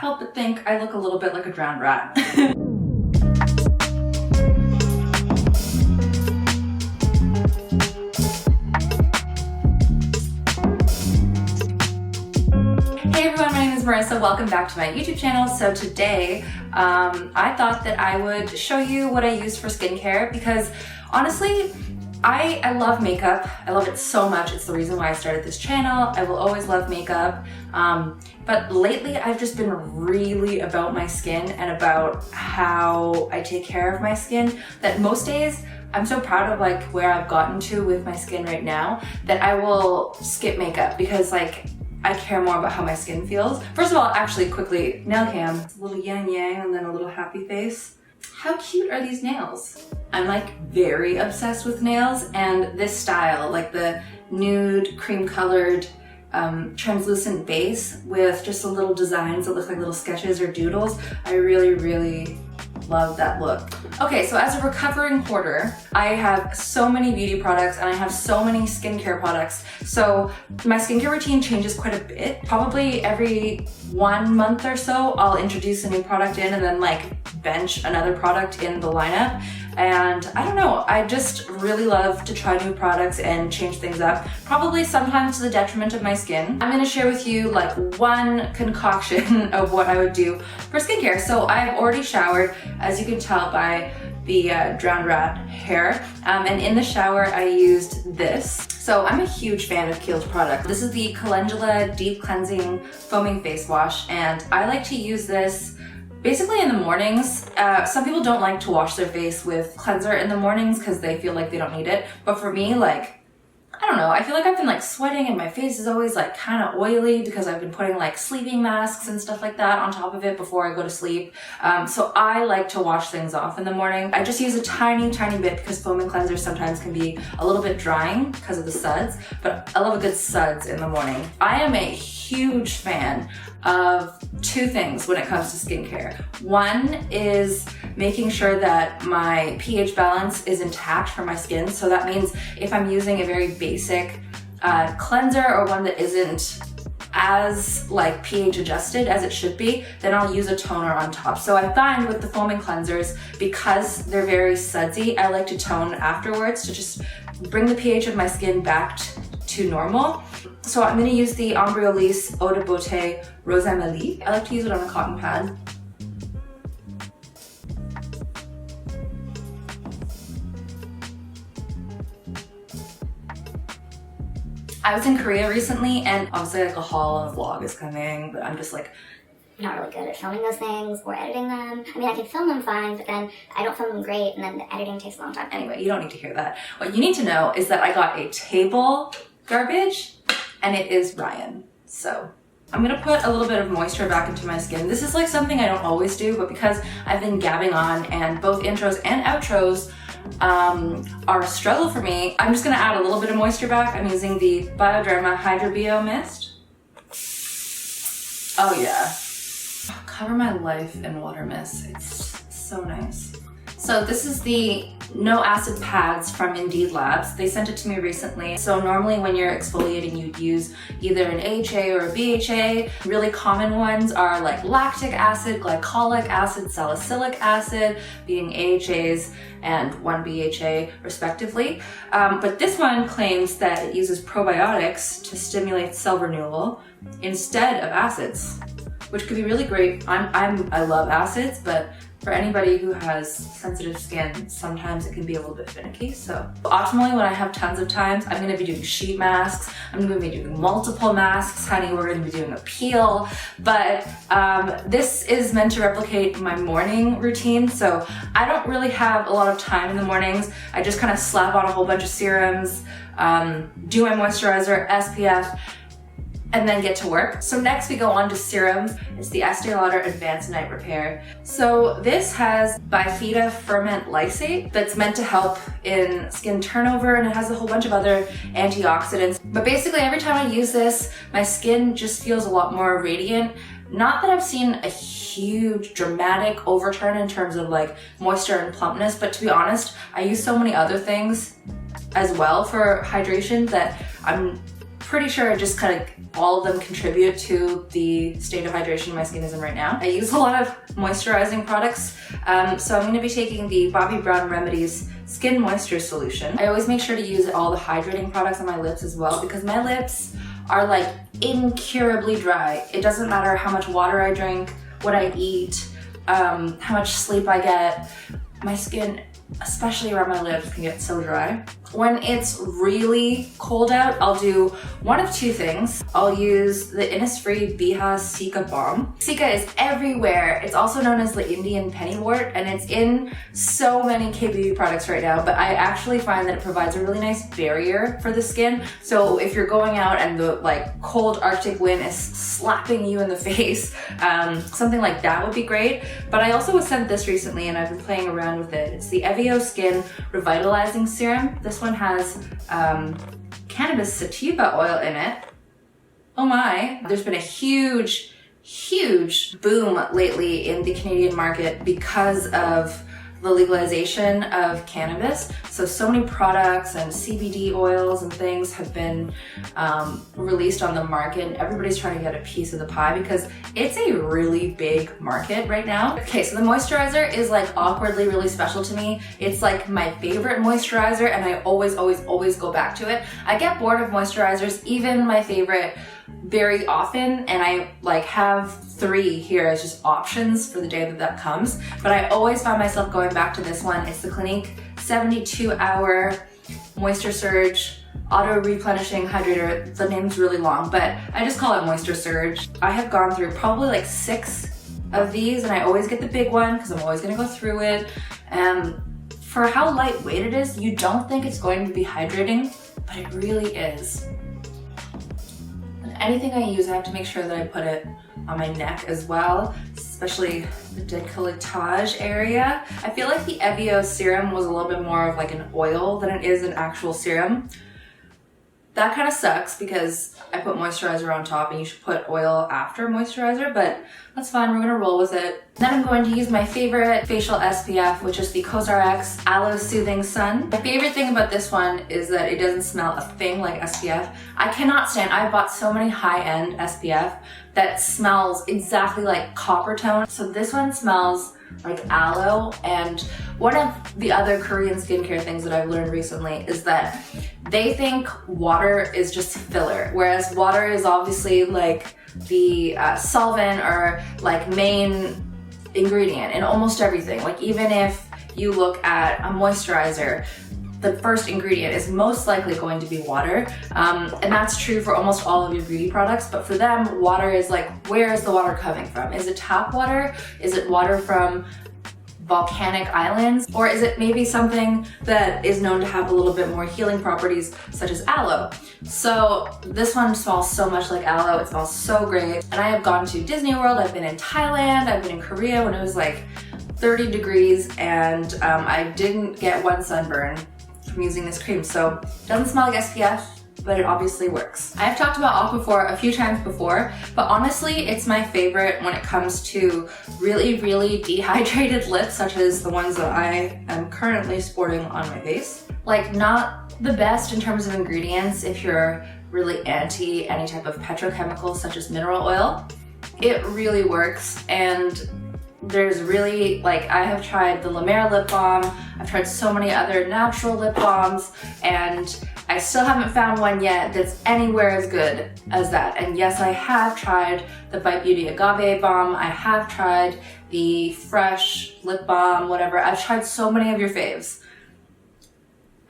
help but think I look a little bit like a drowned rat. Hey everyone, my name is Marissa. Welcome back to my YouTube channel. So today, I thought that I would show you what I use for skincare because honestly, I love makeup. I love it so much. It's the reason why I started this channel. I will always love makeup. But lately I've just been really about my skin and about how I take care of my skin that most days I'm so proud of like where I've gotten to with my skin right now that I will skip makeup because like I care more about how my skin feels. First of all, actually quickly, nail cam. A little yang yang and then a little happy face. How cute are these nails? I'm like very obsessed with nails and this style, like the nude cream colored translucent base with just a little designs that look like little sketches or doodles. I really love that look. Okay, so as a recovering hoarder, I have so many beauty products and I have so many skincare products. So my skincare routine changes quite a bit. Probably every 1 month or so, I'll introduce a new product in and then like bench another product in the lineup. And I don't know, I just really love to try new products and change things up, probably sometimes to the detriment of my skin. I'm gonna share with you like one concoction of what I would do for skincare. So I've already showered, as you can tell by the drowned rat hair. And in the shower, I used this. So I'm a huge fan of Kiehl's product. This is the Calendula Deep Cleansing Foaming Face Wash, and I like to use this basically in the mornings. Some people don't like to wash their face with cleanser in the mornings because they feel like they don't need it. But for me, like, I don't know, I feel like I've been like sweating and my face is always like kind of oily because I've been putting like sleeping masks and stuff like that on top of it before I go to sleep. So I like to wash things off in the morning. I just use a tiny bit because foaming cleansers sometimes can be a little bit drying because of the suds, but I love a good suds in the morning. I am a huge fan of two things when it comes to skincare. One is making sure that my pH balance is intact for my skin. So that means if I'm using a very basic cleanser or one that isn't as like pH adjusted as it should be, then I'll use a toner on top. So I find with the foaming cleansers, because they're very sudsy, I like to tone afterwards to just bring the pH of my skin back to normal. So I'm gonna use the Embryolisse Eau de Beauté Rose Amélie. I like to use it on a cotton pad. I was in Korea recently and obviously like a haul and a vlog is coming, but I'm just like not really good at filming those things or editing them. I mean, I can film them fine, but then I don't film them great and then the editing takes a long time. Anyway, you don't need to hear that. What you need to know is that I got a table garbage and it is Ryan. So I'm gonna put a little bit of moisture back into my skin. This is like something I don't always do, but because I've been gabbing on and both intros and outros are a struggle for me, I'm just gonna add a little bit of moisture back. I'm using the Bioderma Hydra Bio Mist. Oh yeah. Cover my life in water mist. It's so nice. So this is the no acid pads from Indeed Labs. They sent it to me recently. So normally when you're exfoliating, you'd use either an AHA or a BHA. Really common ones are like lactic acid, glycolic acid, salicylic acid, being AHAs and 1 BHA respectively. But this one claims that it uses probiotics to stimulate cell renewal instead of acids, which could be really great. I love acids, but for anybody who has sensitive skin, sometimes it can be a little bit finicky. So optimally, when I have tons of time, I'm gonna be doing sheet masks. I'm gonna be doing multiple masks. Honey, we're gonna be doing a peel. But this is meant to replicate my morning routine. So I don't really have a lot of time in the mornings. I just kind of slap on a whole bunch of serums, do my moisturizer, SPF, and then get to work. So next we go on to serums. It's the Estee Lauder Advanced Night Repair. So this has Bifida Ferment Lysate that's meant to help in skin turnover, and it has a whole bunch of other antioxidants. But basically every time I use this, my skin just feels a lot more radiant. Not that I've seen a huge dramatic overturn in terms of like moisture and plumpness, but to be honest, I use so many other things as well for hydration that I'm pretty sure just kind of all of them contribute to the state of hydration my skin is in right now. I use a lot of moisturizing products, so I'm going to be taking the Bobbi Brown Remedies Skin Moisture Solution. I always make sure to use all the hydrating products on my lips as well, because my lips are like incurably dry. It doesn't matter how much water I drink, what I eat, how much sleep I get. My skin, especially around my lips, can get so dry. When it's really cold out, I'll do one of two things. I'll use the Innisfree Biha Cica Balm. Cica is everywhere. It's also known as the Indian pennywort, and it's in so many K-beauty products right now, but I actually find that it provides a really nice barrier for the skin. So if you're going out and the like cold Arctic wind is slapping you in the face, something like that would be great. But I also was sent this recently and I've been playing around with it. It's the Evio Skin Revitalizing Serum. This one has cannabis sativa oil in it. Oh my. There's been a huge boom lately in the Canadian market because of the legalization of cannabis. So many products and CBD oils and things have been released on the market, and everybody's trying to get a piece of the pie because it's a really big market right now. Okay, so the moisturizer is like awkwardly really special to me. It's like my favorite moisturizer, and I always go back to it. I get bored of moisturizers, even my favorite, very often, and I like have 3 here as just options for the day that comes, but I always find myself going back to this one. It's the Clinique 72-hour Moisture Surge Auto Replenishing Hydrator. The name's really long, but I just call it Moisture Surge. I have gone through probably like 6 of these, and I always get the big one because I'm always gonna go through it. For how lightweight it is, you don't think it's going to be hydrating, but it really is. Anything I use, I have to make sure that I put it on my neck as well, especially the décolletage area. I feel like the Evio serum was a little bit more of like an oil than it is an actual serum. That kind of sucks because I put moisturizer on top and you should put oil after moisturizer, but that's fine, we're gonna roll with it. Then I'm going to use my favorite facial SPF, which is the COSRX Aloe Soothing Sun. My favorite thing about this one is that it doesn't smell a thing like SPF. I cannot stand, I bought so many high-end SPF that smells exactly like copper tone. So this one smells like aloe. And one of the other Korean skincare things that I've learned recently is that they think water is just filler, whereas water is obviously like the solvent or like main ingredient in almost everything. Like even if you look at a moisturizer, the first ingredient is most likely going to be water. And that's true for almost all of your beauty products, but for them, water is like, where is the water coming from? Is it tap water? Is it water from volcanic islands? Or is it maybe something that is known to have a little bit more healing properties, such as aloe? So this one smells so much like aloe. It smells so great. And I have gone to Disney World, I've been in Thailand, I've been in Korea when it was like 30 degrees, and I didn't get one sunburn from using this cream. So it doesn't smell like SPF, but it obviously works. I've talked about Aquaphor a few times before, but honestly, it's my favorite when it comes to really dehydrated lips, such as the ones that I am currently sporting on my face. Like, not the best in terms of ingredients if you're really anti any type of petrochemicals such as mineral oil. It really works, and there's really, like, I have tried the La Mer lip balm, I've tried so many other natural lip balms, and I still haven't found one yet that's anywhere as good as that. And yes, I have tried the Bite Beauty Agave Balm, I have tried the Fresh lip balm, whatever. I've tried so many of your faves.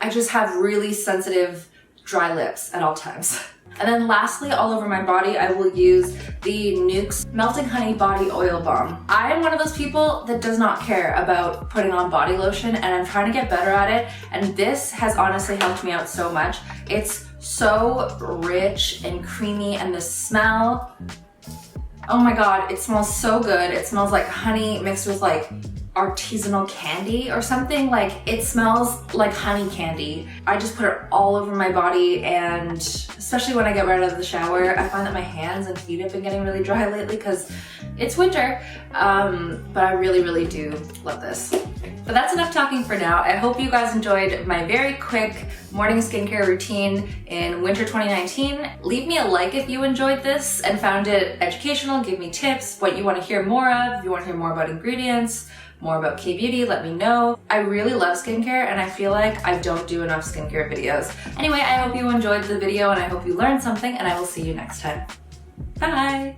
I just have really sensitive, dry lips at all times. And then lastly, all over my body, I will use the Nuxe Melting Honey Body Oil Balm. I am one of those people that does not care about putting on body lotion, and I'm trying to get better at it, and this has honestly helped me out so much. It's so rich and creamy, and the smell, oh my god, it smells so good. It smells like honey mixed with like artisanal candy or something. Like, it smells like honey candy. I just put it all over my body, and especially when I get right out of the shower, I find that my hands and feet have been getting really dry lately because it's winter, but I really do love this. But that's enough talking for now. I hope you guys enjoyed my very quick morning skincare routine in winter 2019. Leave me a like if you enjoyed this and found it educational. Give me tips, what you want to hear more of. If you want to hear more about ingredients, more about K-beauty, let me know. I really love skincare and I feel like I don't do enough skincare videos. Anyway, I hope you enjoyed the video and I hope you learned something, and I will see you next time. Bye!